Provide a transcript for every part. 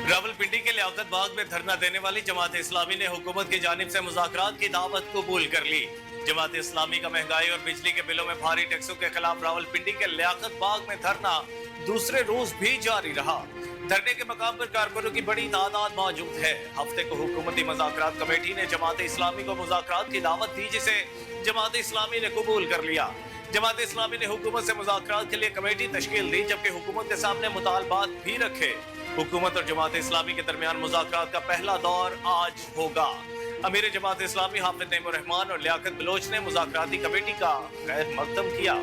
रावलपिंडी के लियाकत बाग में धरना देने वाली जमात इस्लामी ने हुकूमत की जानिब से मुज़ाकरात की दावत कबूल कर ली। जमात इस्लामी का महंगाई और बिजली के बिलों में भारी टैक्सों के खिलाफ रावलपिंडी के लियाकत बाग में धरना दूसरे रोज भी जारी रहा। धरने के मकाम पर कारकुनों की बड़ी तादाद मौजूद है। हफ्ते को हुकूमती मुज़ाकरात कमेटी ने जमात इस्लामी को मुज़ाकरात की दावत दी, जिसे जमात इस्लामी ने कबूल कर लिया। जमात इस्लामी ने हुकूमत से मुज़ाकरात के लिए कमेटी तश्कील दी, जबकि हुकूमत के सामने मुतालबात भी रखे। हुकूमत और जमात इस्लामी के दरमियान मुज़ाकरात का पहला दौर आज होगा। अमीर जमात इस्लामी हाफिज नईमुर रहमान और लियाकत बलोच ने मुज़ाकराती कमेटी का खैर मकदम किया।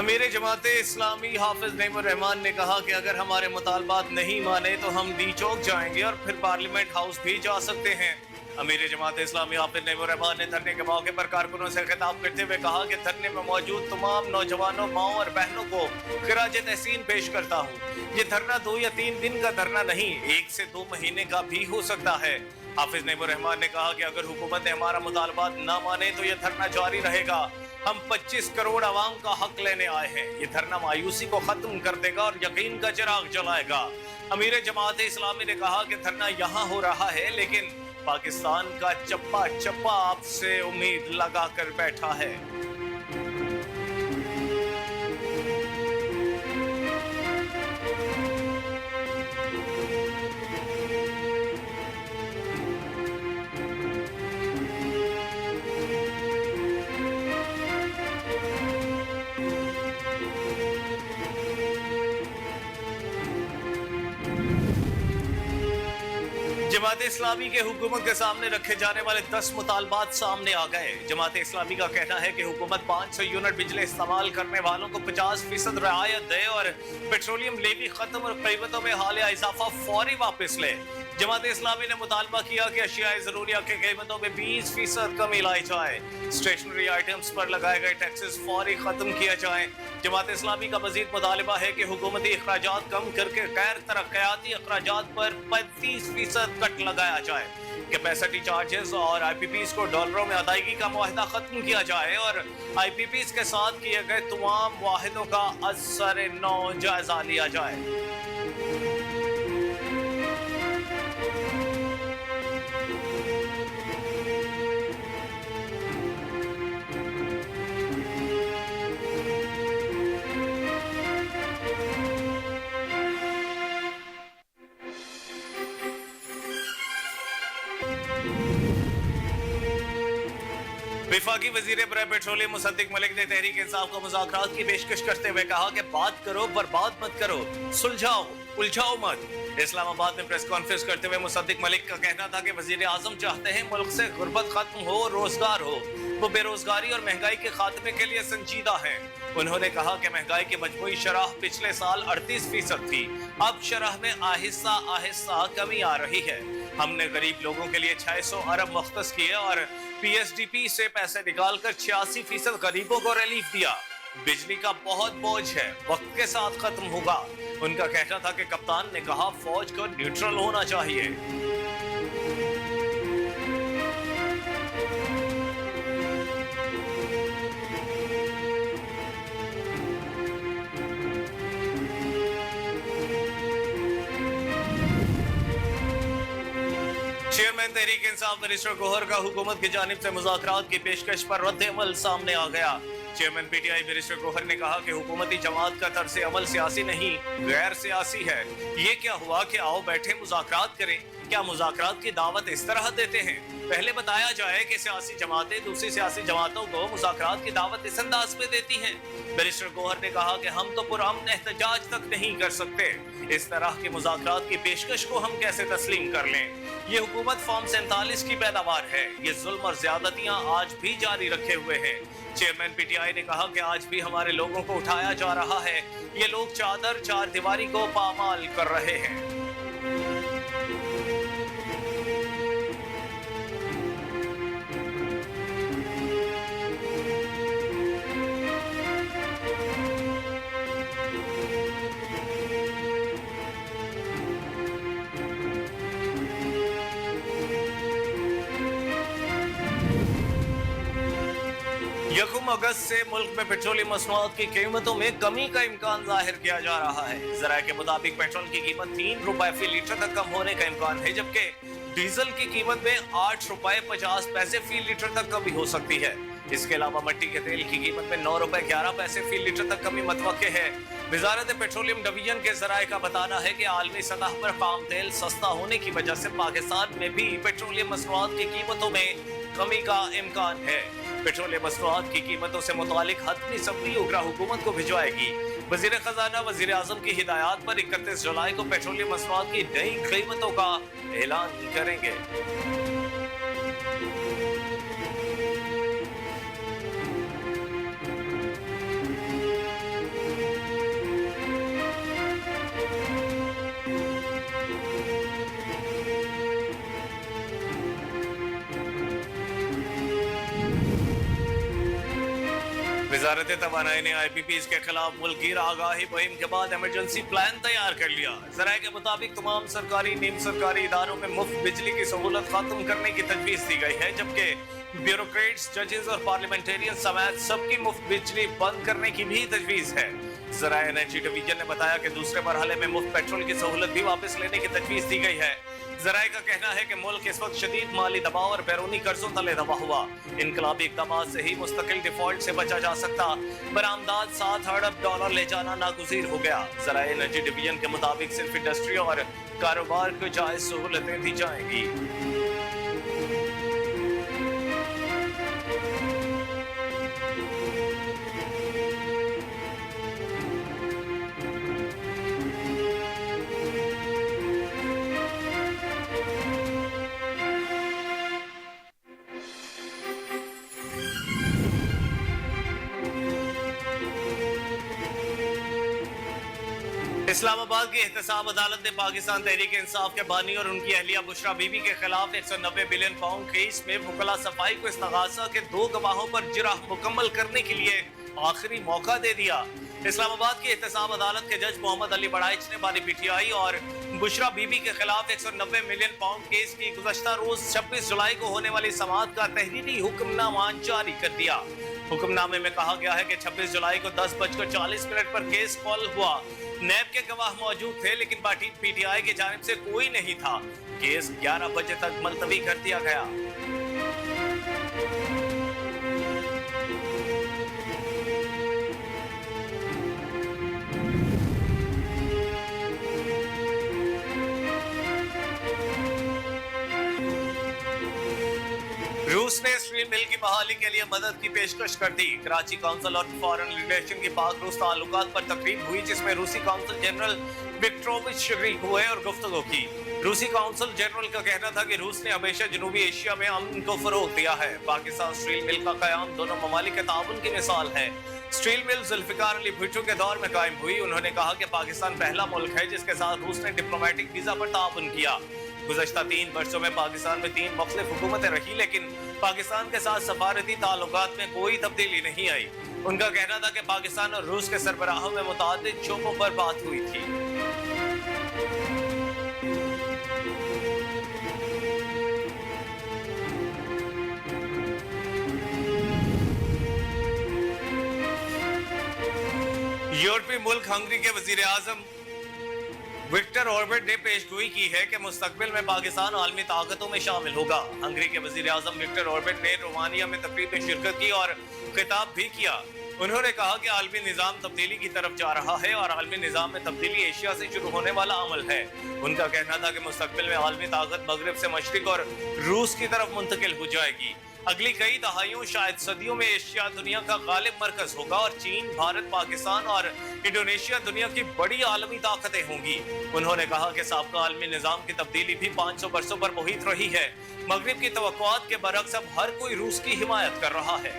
अमीर जमात इस्लामी हाफिज नईमुर रहमान ने कहा कि अगर हमारे मुतालबात नहीं माने तो हम डी चौक जाएंगे और फिर पार्लियामेंट हाउस भी जा सकते हैं। अमीर जमात इस्लामी हाफिज नईमुर रहमान ने धरने के मौके पर कारकुनों से खिताब करते हुए कहा कि धरने में मौजूद तमाम नौजवानों, माओ और बहनों को खिराज तहसीन पेश करता हूँ। ये धरना 2 या 3 दिन का धरना नहीं, 1 से 2 महीने का भी हो सकता है। हाफिज नईमुर रहमान ने कहा कि अगर हुकूमत ने हमारा मुतालबात ना माने तो यह धरना जारी रहेगा। हम 25 करोड़ आवाम का हक लेने आए हैं। ये धरना मायूसी को खत्म कर देगा और यकीन का चिराग जलाएगा। अमीर जमात इस्लामी ने कहा कि धरना यहाँ हो रहा है, लेकिन पाकिस्तान का चप्पा चप्पा आपसे उम्मीद लगा कर बैठा है। जमात इस्लामी के हुकूमत के सामने रखे जाने वाले 10 मुतालबात सामने आ गए। जमात इस्लामी का कहना है कि हुकूमत 500 यूनिट बिजली इस्तेमाल करने वालों को 50% रियायत दे और पेट्रोलियम लेवी खत्म और कीमतों में हालिया इजाफा फौरी वापस ले। जमात इस्लामी ने मुतालबा किया कि अशियाए ज़रूरिया की कीमतों में 20% कमी लाई जाए। स्टेशनरी आइटम्स पर लगाए गए टैक्सेस फौरी खत्म किया जाए। जमात इस्लामी का मजीद मुतालबा है कि हुकूमती अखराजात कम करके गैर तरक्याती अखराजात पर 35% कट लगाया जाए। कैपेसिटी चार्जेस और IPPs को डॉलरों में अदायगी का मुआहदा खत्म किया जाए और IPPs के साथ किए गए तमाम वाहिदों का असर नौ जायजा लिया जाए। वफाकी वजीर बराए पेट्रोलियम मुसद्दिक मलिक ने तहरीक इंसाफ को मुज़ाकरात की पेशकश करते हुए कहा कि बात करो, बर्बाद मत करो, सुलझाओ, उलझाओ मत। इस्लामाबाद में प्रेस कॉन्फ्रेंस करते हुए मुसद्दिक मलिक का कहना था कि वजीर आजम चाहते हैं मुल्क से गुर्बत खत्म हो, रोजगार हो। वो बेरोजगारी और महंगाई के खात्मे के लिए संजीदा हैं। उन्होंने कहा कि महंगाई की मजमूई शरह पिछले साल 38% थी, अब शरह में आहिस्ता आहिस्ता कमी आ रही है। हमने गरीब लोगों के लिए 600 अरब मुख्तस किए और PSDP से पैसे निकालकर 86% गरीबों को रिलीफ दिया। बिजली का बहुत बोझ है, वक्त के साथ खत्म होगा। उनका कहना था कि कप्तान ने कहा फौज को न्यूट्रल होना चाहिए। चेयरमैन तहरीक इंसाफ बैरिस्टर गौहर का हुकूमत की जानिब से मुज़ाकरात की पेशकश पर रद्द अमल सामने आ गया। चेयरमैन PTI बैरिस्टर गौहर ने कहा कि हुकूमती जमात का तर्ज अमल सियासी नहीं, गैर सियासी है। ये क्या हुआ कि आओ बैठे मुज़ाकरात करें? क्या मुज़ाकरात की दावत इस तरह देते हैं? पहले बताया जाए कि सियासी जमातें दूसरी सियासी जमातों को मुज़ाकरात की दावत इस अंदाज में देती हैं। बैरिस्टर गौहर ने कहा कि हम तो पुरअमन एहतजाज तक नहीं कर सकते, इस तरह की मुज़ाकरात की पेशकश को हम कैसे तस्लीम कर लें? ये हुकूमत फॉर्म 47 की पैदावार है। ये जुल्म और ज्यादतियां आज भी जारी रखे हुए हैं। चेयरमैन PTI ने कहा कि आज भी हमारे लोगों को उठाया जा रहा है। ये लोग चादर चार दीवारी को पामाल कर रहे हैं। अगस्त से मुल्क में पेट्रोलियम मसनूआत की कीमतों में कमी का इम्कान जाहिर किया जा रहा है। ज़राए के मुताबिक पेट्रोल की कीमत 3 रुपए फी लीटर तक कम होने का इम्कान है, जबकि डीजल की कीमत में 8 रुपए 50 पैसे फी लीटर तक कमी हो सकती है। इसके अलावा मट्टी के तेल की कीमत में 9 रुपए 11 पैसे फी लीटर तक कमी मतवक्के है। वजारत पेट्रोलियम डिवीजन के ज़राए का बताना है कि आलमी सतह पर पाम तेल सस्ता होने की वजह से पाकिस्तान में भी पेट्रोलियम मसनूआत की कीमतों में कमी का इम्कान है। पेट्रोलियम मसनूआत की कीमतों से मुतालिक हतमी सब्री उगरा हुकूमत को भिजवाएगी। वजीर खजाना वजीर आजम की हिदायत पर 31 जुलाई को पेट्रोलियम मसनूआत की नई कीमतों का ऐलान करेंगे। वजारत तवानाई ने IPPs के खिलाफ मुल्कीर आगाही मुहिम के बाद इमरजेंसी प्लान तैयार कर लिया। ज़राए के मुताबिक तमाम सरकारी नीम सरकारी इदारों में मुफ्त बिजली की सहूलत खत्म करने की तजवीज़ दी गई है, जबकि ब्यूरोक्रेट्स, जजेस और पार्लियामेंटेरियन समेत सबकी मुफ्त बिजली बंद करने की भी तजवीज़ है। ज़राए एनर्जी डिवीजन ने बताया कि दूसरे मरहले में मुफ्त पेट्रोल की सहूलत भी वापस लेने की तजवीज़ दी गई है। ज़राए का कहना है कि मुल्क इस वक्त शदीद माली दबाव और बैरूनी कर्जों तले दबा हुआ। इनकलाबी इक़दामात से ही मुस्तकिल डिफॉल्ट से बचा जा सकता। बरामदात $7 अरब ले जाना नागुज़ीर हो गया। ज़राए एनर्जी डिवीजन के मुताबिक सिर्फ इंडस्ट्री और कारोबार को जायज़ सहूलतें दी जाएंगी। इस्लामाबाद की एहतसाब अदालत ने पाकिस्तान तहरीक इंसाफ के बानी और उनकी अहलिया बुशरा बीबी के खिलाफ 190 बिलियन पाउंड केस में वकला सफाई को इस्तगासा के 2 गवाहों पर जिरह मुकम्मल करने के लिए आखिरी मौका दे दिया। इस्लामाबाद की एहतसाब अदालत के जज मोहम्मद अली बड़ाइच ने बानी PTI और बुशरा बीबी के खिलाफ 190 मिलियन पाउंड केस की गुज़श्ता रोज 26 जुलाई को होने वाली समाअत का तहरीरी हुक्मनामा जारी कर दिया। हुक्मनामे में कहा गया है कि 26 जुलाई को 10:40 पर केस कॉल हुआ। नैब के गवाह मौजूद थे, लेकिन पार्टी PTI की जानिब से कोई नहीं था। केस 11 बजे तक मुलतवी कर दिया गया। रूस ने स्टील मिल की बहाली के लिए मदद की पेशकश कर दी। कराची काउंसिल और फॉरेन रिलेशन की पाक रूस ताल्लुकात पर तकरीब हुई, जिसमें रूसी काउंसिल जनरल विक्टोरोविच शरीक हुए और गुफ्तगू की। रूसी काउंसिल जनरल का कहना था कि रूस ने हमेशा जनूबी एशिया में अमन को फरोग दिया है। पाकिस्तान स्टील मिल का कयाम दोनों ममालिक के ताउन की मिसाल है। स्टील मिल जुल्फिकार अली भुट्टो के दौर में कायम हुई। उन्होंने कहा कि पाकिस्तान पहला मुल्क है जिसके साथ रूस ने डिप्लोमेटिक वीजा पर ताउन किया। गुज़श्ता 3 वर्षों में पाकिस्तान में 3 मुख्तलिफ हुकूमतें रही, लेकिन पाकिस्तान के साथ सफारती ताल्लुकात में कोई तब्दीली नहीं आई। उनका कहना था कि पाकिस्तान और रूस के सरबराहों में मुतादिद शोबों पर बात हुई थी। यूरोपीय मुल्क हंगरी के वजीर आजम विक्टर ऑर्बिट ने पेशगोई की है कि मुस्तकबिल में पाकिस्तान आलमी ताकतों में शामिल होगा। हंगरी के वजीर आजम विक्टर ऑर्बिट ने रोमानिया में तकरीब में शिरकत की और खिताब भी किया। उन्होंने कहा कि आलमी निज़ाम तब्दीली की तरफ जा रहा है और आलमी निज़ाम में तब्दीली एशिया से शुरू होने वाला अमल है। उनका कहना था कि मुस्तकबिल में आलमी ताकत मगरब से मशरिक और रूस की तरफ मुंतकिल हो जाएगी। अगली कई दहाइयों शायद सदियों में एशिया दुनिया का गालिब मरकज होगा और चीन, भारत, पाकिस्तान और इंडोनेशिया दुनिया की बड़ी आलमी ताकतें होंगी। उन्होंने कहा कि साबका आलमी निज़ाम की तब्दीली भी 500 वर्षों पर मुहित रही है। मगरिब की तवक्कुआत के बरक्स अब हर कोई रूस की हिमायत कर रहा है।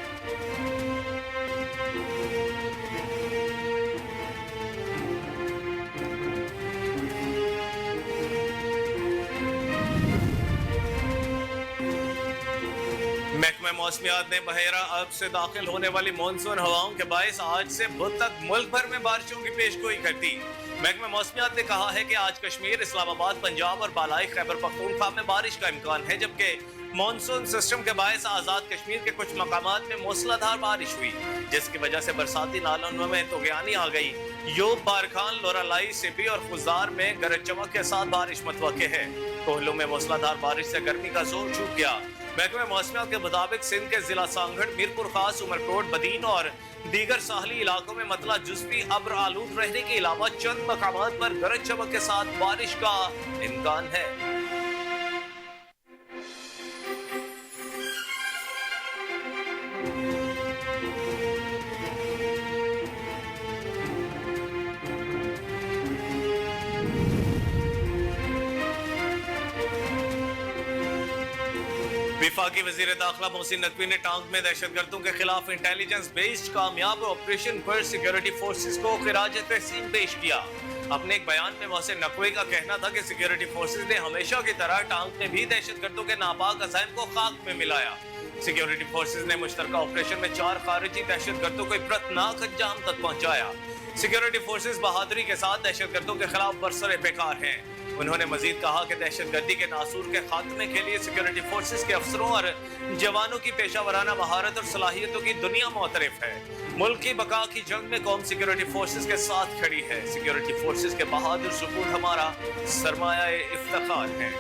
महकमा मौसमियात ने बहेरा अरब से दाखिल होने वाली मानसून हवाओं के बायस आज से बुध तक मुल्क भर में बारिशों की पेशगोई कर दी। महकमा मौसमियात ने कहा है कि आज कश्मीर, इस्लामाबाद, पंजाब और बालाई खैबर पख्तूनख्वा में बारिश का इम्कान है, जबकि मानसून सिस्टम के बायस आजाद कश्मीर के कुछ मकामात में मूसलाधार बारिश हुई, जिसकी वजह से बरसाती नालों में तुगयानी आ गई। यूब, बारखान, लोरालाई, सिपी और खुजार में गरज चमक के साथ बारिश मुतवक्के है। कोहलों में मूसलाधार बारिश से गर्मी का जोर छूट गया। महकमे मौसमियात के मुताबिक सिंध के जिला सांगड़, मीरपुर खास, उमरकोट, बदीन और दीगर साहली इलाकों में मतला जुज़वी अब्र आलूद रहने के अलावा चंद मकामात पर गरज चमक के साथ बारिश का इम्कान है। वफाकी वज़ीर दाखिला मोहसिन नकवी ने टांग में दहशतगर्दों के खिलाफ इंटेलिजेंस बेस्ड कामयाब ऑपरेशन पर सिक्योरिटी फोर्सेस को खिराज तहसीन पेश किया। अपने एक बयान में मोहसिन नकवी का कहना था कि सिक्योरिटी फोर्सेस ने हमेशा की तरह टांग में भी दहशतगर्दों के नापाक अज़ाइम को खाक में मिलाया। सिक्योरिटी फोर्सेस ने मुश्तरका ऑपरेशन में 4 खारिजी दहशतगर्दों को इबरतनाक अंजाम तक पहुंचाया। सिक्योरिटी फोर्सेस बहादुरी के साथ दहशतगर्दों के खिलाफ बरसरे बेकार हैं। उन्होंने मजीद कहा कि दहशतगर्दी के नासूर के खात्मे के लिए सिक्योरिटी फोर्सेस के अफसरों और जवानों की पेशा वराना महारत और सलाहियतों की दुनिया मोतरफ है। मुल्क की बका की जंग में कौम सिक्योरिटी फोर्सेस के साथ खड़ी है। सिक्योरिटी फोर्सेस के बहादुर सपूत हमारा सरमाया इफ्तिखार है।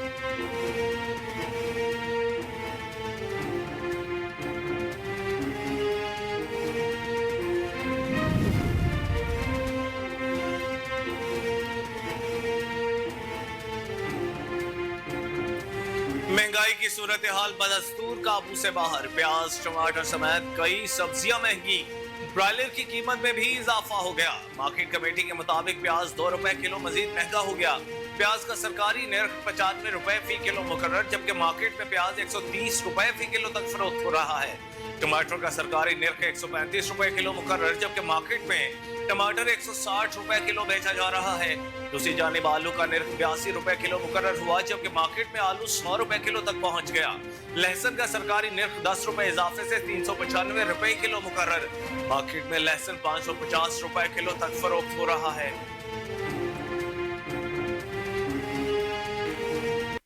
महंगाई की सूरत हाल बदस्तूर काबू से बाहर। प्याज, टमाटर समेत कई सब्जियां महंगी। ब्रायलर की कीमत में भी इजाफा हो गया। मार्केट कमेटी के मुताबिक प्याज 2 रुपए किलो मजीद महंगा हो गया। प्याज का सरकारी निर्ख 95 रुपए फी किलो मुकर्रर, जबकि मार्केट में प्याज 130 रुपए फी किलो तक फरोख्त हो रहा है। टमाटर का सरकारी निर्ख 135 रुपए किलो मुकर्रर, जबकि मार्केट में टमाटर 160 रुपए किलो बेचा जा रहा है। दूसरी जानिब आलू का निर्ख 82 रुपए किलो मुकर्रर हुआ, जबकि मार्केट में आलू 100 रुपए किलो तक पहुंच गया। लहसुन का सरकारी निर्ख 10 रुपए इजाफे से 395 रुपए किलो मुकर्रर। मार्केट में लहसुन 550 रुपए किलो तक फरोख्त हो रहा है।